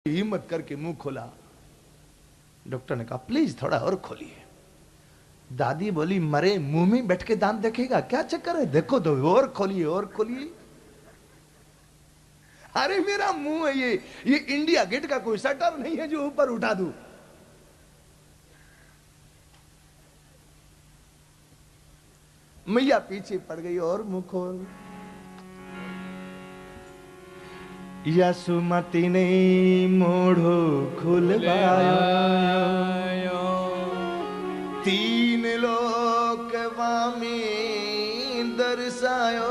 हिम्मत करके मुंह खोला। डॉक्टर ने कहा प्लीज थोड़ा और खोलिए। दादी बोली मरे मुंह में बैठ के दांत देखेगा, क्या चक्कर है, देखो तो और खोलिए और खोलिए। अरे मेरा मुंह है ये इंडिया गेट का कोई शटर नहीं है जो ऊपर उठा दूं। मैया पीछे पड़ गई और मुंह खोल। यसुमती ने मोढ़ो खुलवायो, तीन लोक वामी दर्शायो,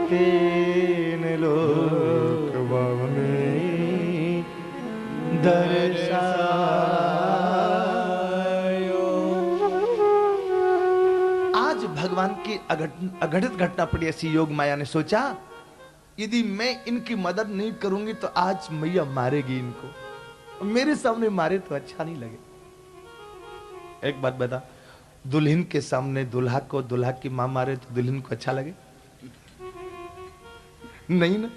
तीन लोक वामी दर्शायो। आज भगवान की अघटित घटना पड़ी ऐसी योग माया ने सोचा यदि मैं इनकी मदद नहीं करूंगी तो आज मैया मारेगी इनको, मेरे सामने मारे तो अच्छा नहीं लगे। एक बात बता, दुल्हन के सामने दुल्हा को दुल्हा की मां मारे तो दुल्हन को अच्छा लगे? नहीं ना।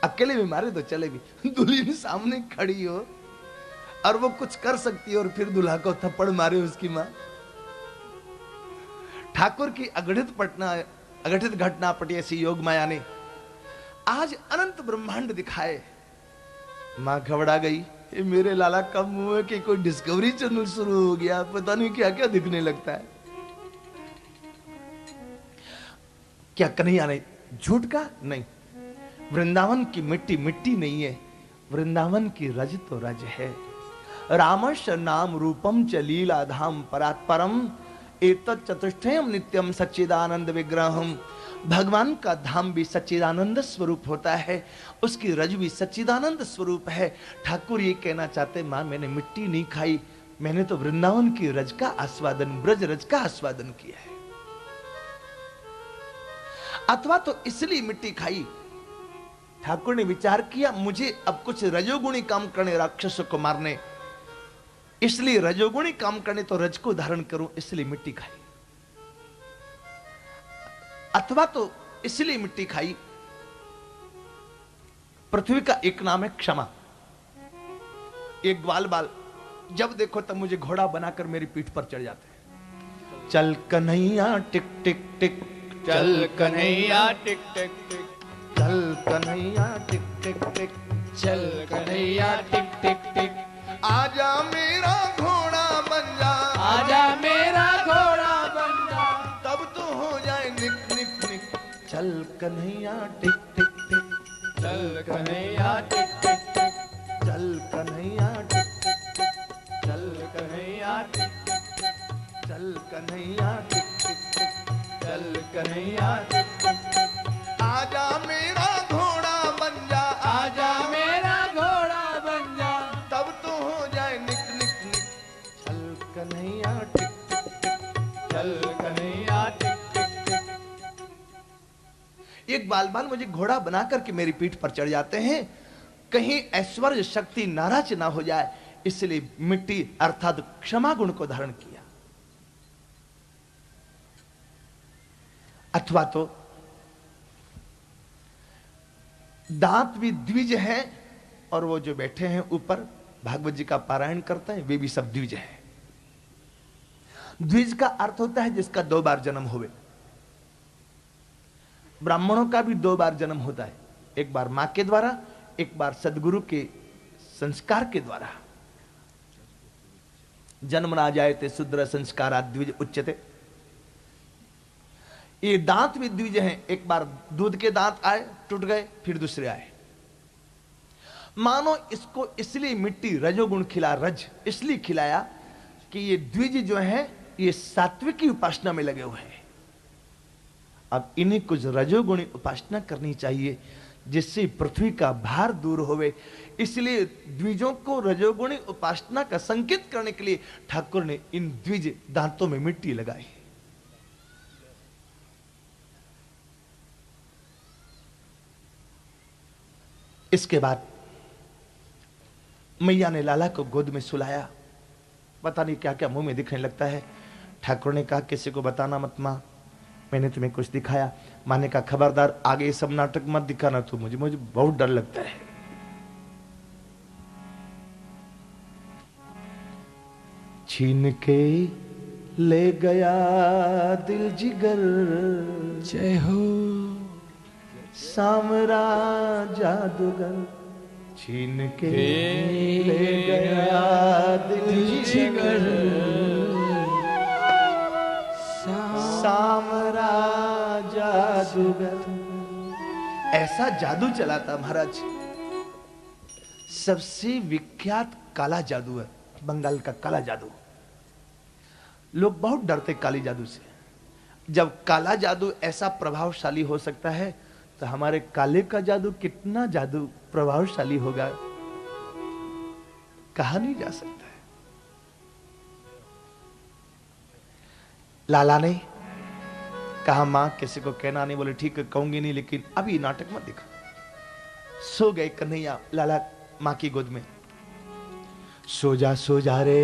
अकेले में मारे तो चलेगी, दुल्हन सामने खड़ी हो और वो कुछ कर सकती है और फिर दुल्हा को थप्पड़ मारे उसकी मां। ठाकुर की अघटित घटना पटी ऐसी योग माया ने आज अनंत ब्रह्मांड दिखाए। मां घबरा गई, ये मेरे लाला का मुंह है कि कोई डिस्कवरी चैनल शुरू हो गया, पता नहीं क्या क्या दिखने लगता है। क्या कन्हैया ने झूठ का? नहीं, वृंदावन की मिट्टी मिट्टी नहीं है, वृंदावन की रज तो रज है। रामश नाम रूपम च लीला धाम परात्परम एतत् चतुष्टयम नित्यम सच्चिदानंद विग्रहम। भगवान का धाम भी सच्चिदानंद स्वरूप होता है, उसकी रज भी सच्चिदानंद स्वरूप है। ठाकुर ये कहना चाहते मां मैंने मिट्टी नहीं खाई, मैंने तो वृंदावन की रज का आस्वादन, ब्रज रज का आस्वादन किया है। अथवा तो इसलिए मिट्टी खाई, ठाकुर ने विचार किया मुझे अब कुछ रजोगुणी काम करने, राक्षसों को मारने, इसलिए रजोगुणी काम करने तो रज को धारण करूं, इसलिए मिट्टी खाई। अथवा तो इसलिए मिट्टी खाई, पृथ्वी का एक नाम है क्षमा। एक ग्वाल बाल जब देखो तब मुझे घोड़ा बनाकर मेरी पीठ पर चढ़ जाते हैं। चल कन्हैया टिक टिक टिक, चल कन्हैया टिक टिक टिक, चल कन्हैया टिक टिक टिक, चल कन्हैया टिक टिक टिक। आजा मेरा घोड़ा बन जा, आजा मेरा घोड़ा बन जा, तब तो हो जाए निक निक निक। चल कन्हैया टिक टिक टिक, चल कन्हैया टिक टिक टिक, चल कन्हैया टिक टिक टिक, चल कन्हैया टिक टिक टिक, चल कन्हैया टिक टिक टिक, चल कन्हैया टिक टिक टिक। आजा मेरा घोड़ा बन जा, आजा मेरा घोड़ा बन जा, तब तो हो जाए निक निक निक। चल कन्हैया टिक टिक टिक, चल कन्हैया टिक टिक टिक। एक बाल बाल मुझे घोड़ा बना करके मेरी पीठ पर चढ़ जाते हैं, कहीं ऐश्वर्य शक्ति नाराज ना हो जाए, इसलिए मिट्टी अर्थात क्षमा गुण को धारण किया। अथवा तो दांत भी द्विज हैं और वो जो बैठे हैं ऊपर भागवत जी का पारायण करते हैं वे भी सब द्विज हैं। द्विज का अर्थ होता है जिसका 2 बार जन्म हुए। ब्राह्मणों का भी 2 बार जन्म होता है, एक बार मां के द्वारा, एक बार सदगुरु के संस्कार के द्वारा। जन्म ना जाए ते शूद्र संस्कारा द्विज उच्यते। ये दांत भी द्विज हैं, एक बार दूध के दांत आए टूट गए, फिर दूसरे आए। मानो इसको इसलिए मिट्टी रजोगुण खिला, रज इसलिए खिलाया कि ये द्विज जो है ये सात्विक की उपासना में लगे हुए हैं। अब इन्हें कुछ रजोगुणी उपासना करनी चाहिए जिससे पृथ्वी का भार दूर होवे, इसलिए द्विजों को रजोगुणी उपासना का संकेत करने के लिए ठाकुर ने इन द्विज दांतों में मिट्टी लगाई। इसके बाद मैया ने लाला को गोद में सुलाया, पता नहीं क्या क्या मुंह में दिखने लगता है। ठाकुर ने कहा किसी को बताना मत मां, मैंने तुम्हें कुछ दिखाया। माँ ने कहा खबरदार आगे ये सब नाटक मत दिखाना तू, मुझे बहुत डर लगता है। छीन के ले गया दिल जिगर, जय हो सामरा जादूगर। छीन के ले गया दिल जिगर, सामरा जादूगर। ऐसा जादू चला था महाराज, सबसे विख्यात काला जादू है बंगाल का, काला जादू। लोग बहुत डरते काली जादू से। जब काला जादू ऐसा प्रभावशाली हो सकता है तो हमारे काले का जादू कितना जादू प्रभावशाली होगा, कहा नहीं जा सकता है। लाला ने कहा मां किसी को कहना नहीं। बोले ठीक है कहूंगी नहीं, लेकिन अभी नाटक मत दिखा। सो गए कन्हैया लाला मां की गोद में। सो जा रे,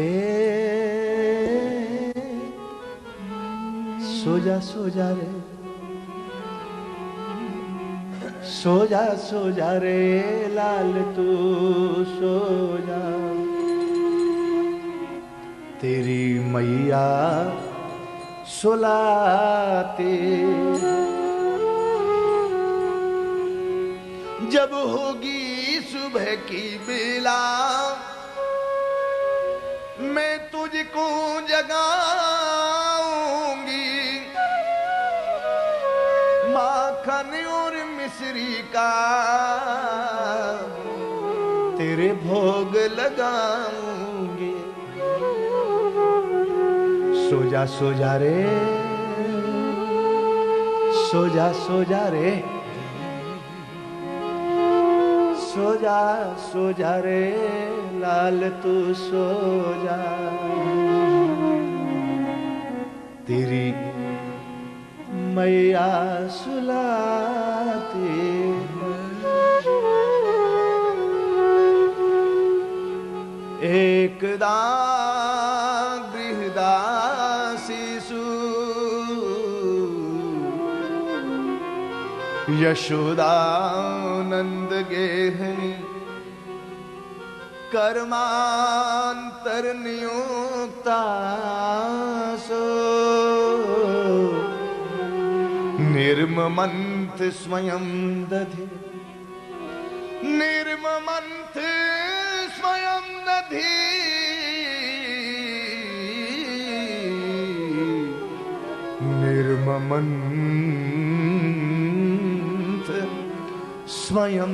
सो जा रे, सो जा रे लाल तू सो जा। तेरी मैया सुलाते, जब होगी सुबह की बेला मैं तुझको जगाऊंगी। माखन और मिश्री का तेरे भोग लगाऊंगी। सो जा रे, सो जा रे, सो जा रे लाल तू सो जा। तेरी मैया सुलाती, एकदा गृहदासी सु यशोदानंद गेहनी कर्मांतर नियुक्ता सो। निर्ममंथ स्वयं दधे, निर्ममंथ स्वयं दधे, निर्ममंथ स्वयं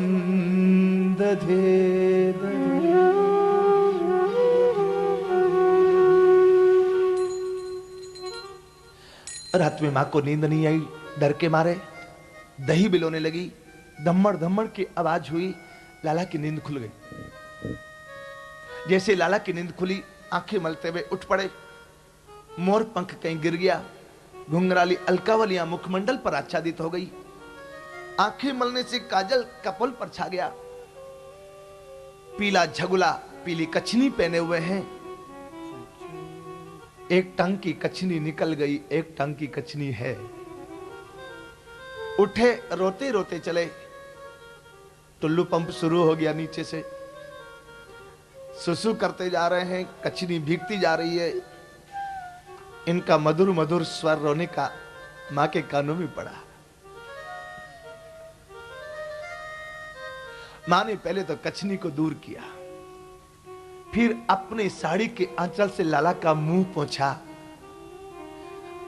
दधे। रात में मां को नींद नहीं आई, डर के मारे दही बिलोने लगी। धम्मड़ धम्मड़ की आवाज हुई, लाला की नींद खुल गई। जैसे लाला की नींद खुली, आंखें मलते हुए उठ पड़े। मोर पंख कहीं गिर गया, घुंघराली अलकावलियां मुखमंडल पर आच्छादित हो गई। आंखें मलने से काजल कपोल पर छा गया। पीला झगुला, पीली कछनी पहने हुए हैं। एक टंग की कछनी निकल गई, एक टंग की कछनी है। उठे, रोते रोते चले। टुल्लू पंप शुरू हो गया नीचे से। सुसु करते जा रहे हैं, कछनी भीगती जा रही है। इनका मधुर मधुर स्वर रोने का मां के कानों में पड़ा। मां ने पहले तो कछनी को दूर किया, फिर अपने साड़ी के आंचल से लाला का मुंह पोंछा।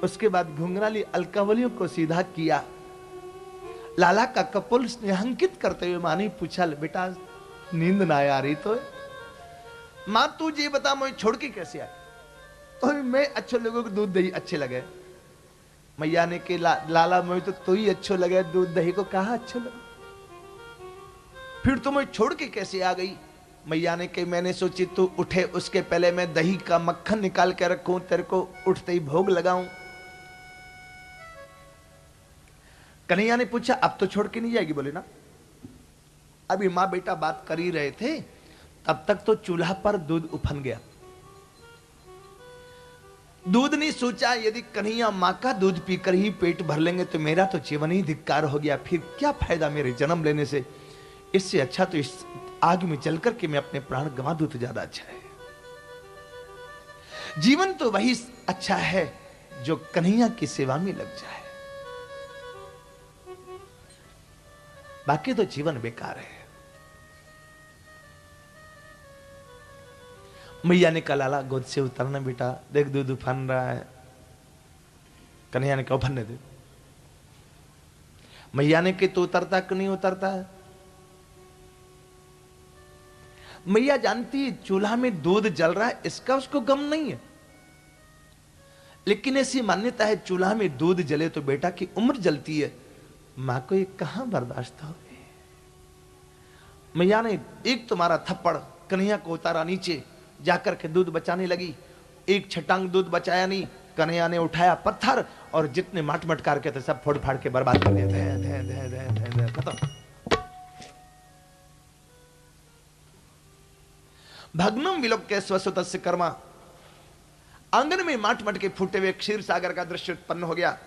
उसके बाद घुंघराली अलकावलियों को सीधा किया। लाला का कपोल स्नेहांकित करते हुए मां ने पूछा, बेटा नींद ना आ रही तो? मां तू ये बता, मुझे छोड़ के कैसे आई? तो मैं अच्छे लोगों को दूध दही अच्छे लगे। मैया ने के लाला मुझे तो ही अच्छो लगे, दूध दही को कहा अच्छो लगे। फिर तुम छोड़ के कैसे आ गई? मैया ने के मैंने सोची तू उठे उसके पहले मैं दही का मक्खन निकाल के रखूं, तेरे को उठते ही भोग लगाऊं। कन्हैया ने पूछा अब तो छोड़ के नहीं जाएगी? बोले ना। अभी मां बेटा बात कर ही रहे थे, तब तक तो चूल्हा पर दूध उफन गया। दूध नहीं सोचा, यदि कन्हैया माँ का दूध पीकर ही पेट भर लेंगे तो मेरा तो जीवन ही धिक्कार हो गया, फिर क्या फायदा मेरे जन्म लेने से। इससे अच्छा तो इस आग में जलकर के मैं अपने प्राण गंवा दूं तो ज्यादा अच्छा है। जीवन तो वही अच्छा है जो कन्हैया की सेवा में लग जाए, बाकी तो जीवन बेकार है। मैया ने कहा लाला गोद से उतरना बेटा, देख दूध उफान रहा है। कन्हैया ने कहा उफानने दे। मैया ने कि तो उतरता कि नहीं उतरता है। मैया जानती है चूल्हा में दूध जल रहा है, इसका उसको गम नहीं है, लेकिन ऐसी मान्यता है चूल्हा में दूध जले तो बेटा की उम्र जलती है। मां को ये कहां बर्दाश्त हो गई। मैया ने एक तुम्हारा थप्पड़ कन्हैया को उतारा नीचे, जाकर के दूध बचाने लगी। एक छटांग दूध बचाया नहीं, कन्हैया ने उठाया पत्थर और जितने माट मटकार के थे सब फोड़ फाड़ के बर्बाद कर दिए। खत्म। भग्नम विलोक्य स्वसुतस्य कर्मा। आंगन में माट मटके फूटे हुए क्षीर सागर का दृश्य उत्पन्न हो गया।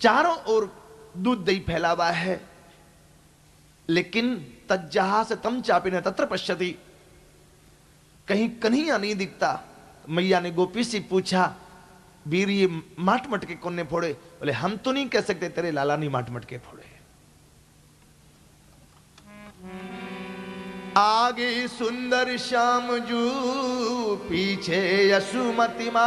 चारों ओर दूध दही फैला हुआ है, लेकिन तज्जहा से तम चापी ने तत्र पश्यति, कहीं कन्हैया नहीं दिखता। मैया ने गोपी से पूछा, वीर ये माट मटके कौन ने फोड़े? बोले हम तो नहीं कह सकते, तेरे लाला ने माट मटके फोड़े। आगे सुंदर श्याम जू, पीछे यशुमती मां,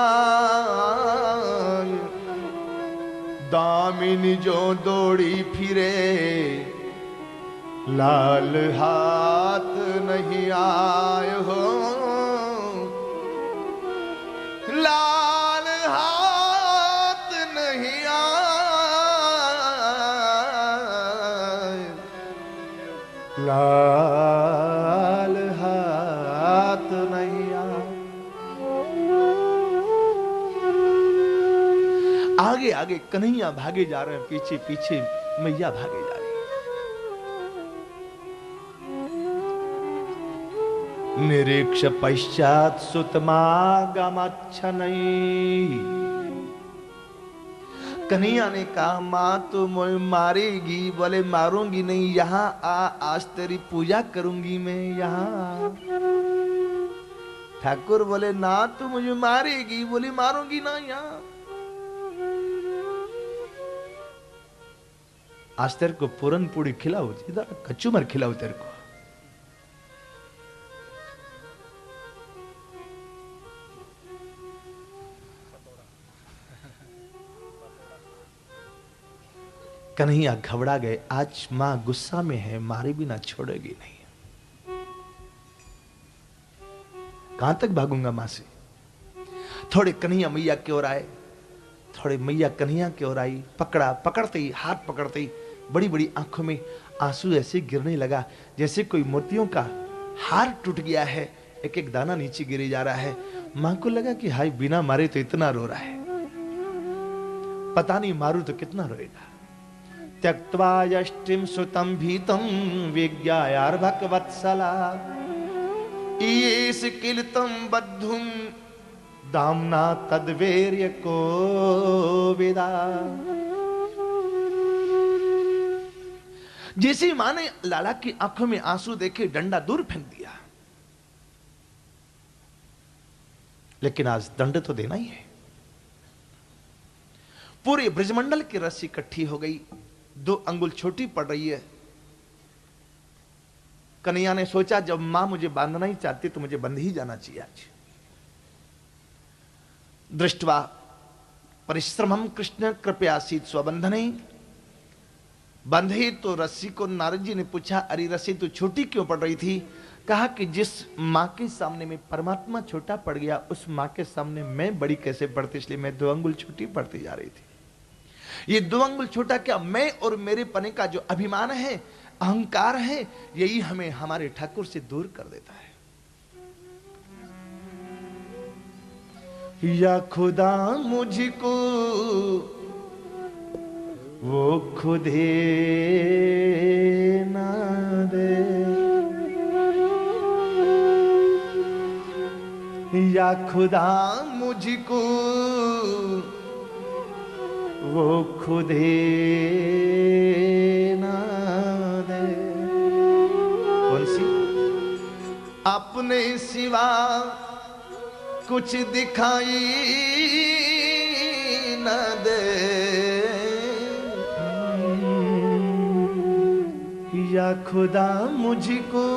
दामिनी जो दौड़ी फिरे, लाल हाथ नहीं आए हो, लाल हाथ नहीं आए, लाल हाथ नहीं आए। आगे आगे कन्हैया भागे जा रहे हैं, पीछे पीछे मैया भागे जा रही है। निरीक्ष पश्चात सुतमागमच्छनैः। कन्हैया ने कहा मां तो मुझे मारेगी। बोले मारूंगी नहीं, यहां आ, आज तेरी पूजा करूंगी मैं यहां। ठाकुर बोले ना तू मुझे मारेगी। बोले मारूंगी ना यहां। आज तेरे को पूरन पूड़ी खिलाऊ, इधर कचूमर खिलाऊ तेरे को। कन्हैया घबरा गए, आज मां गुस्सा में है, मारे बिना छोड़ेगी नहीं। कहां तक भागूंगा मां से। थोड़े कन्हैया मैया की ओर आए, थोड़े मैया कन्हैया की ओर आई। पकड़ा, पकड़ते ही हाथ पकड़ते ही बड़ी बड़ी आंखों में आंसू ऐसे गिरने लगा जैसे कोई मोतियों का हार टूट गया है, एक एक दाना नीचे गिरे जा रहा है। मां को लगा कि हाय बिना मारे तो इतना रो रहा है, पता नहीं मारू तो कितना रोएगा। त्यक्त्वा यष्टिं सुतं भीतं विज्ञायार्भक वत्सला, येस किलतं बद्धुं दाम्ना तद्वीर्य को विदा। जैसे मां ने लाला की आंखों में आंसू देखे डंडा दूर फेंक दिया, लेकिन आज दंड तो देना ही है। पूरे ब्रजमंडल की रस्सी इकट्ठी हो गई, 2 अंगुल छोटी पड़ रही है। कन्हैया ने सोचा जब मां मुझे बांधना ही चाहती तो मुझे बंध ही जाना चाहिए आज। दृष्टवा परिश्रमम कृष्ण कृपयासीत स्वबंधने। बंधे तो रस्सी को नारद जी ने पूछा, अरे रस्सी तो छोटी क्यों पड़ रही थी? कहा कि जिस मां के सामने में परमात्मा छोटा पड़ गया, उस मां के सामने मैं बड़ी कैसे पड़ती, इसलिए मैं 2 अंगुल छोटी पड़ती जा रही थी। ये 2 अंगुल छोटा क्या, मैं और मेरे पने का जो अभिमान है, अहंकार है, यही हमें हमारे ठाकुर से दूर कर देता है। या खुदा मुझको वो खुदे ना दे, या खुदा मुझ मुझको वो खुद ही ना दे। कौन सी? अपने सिवा कुछ दिखाई न दे, या खुदा मुझको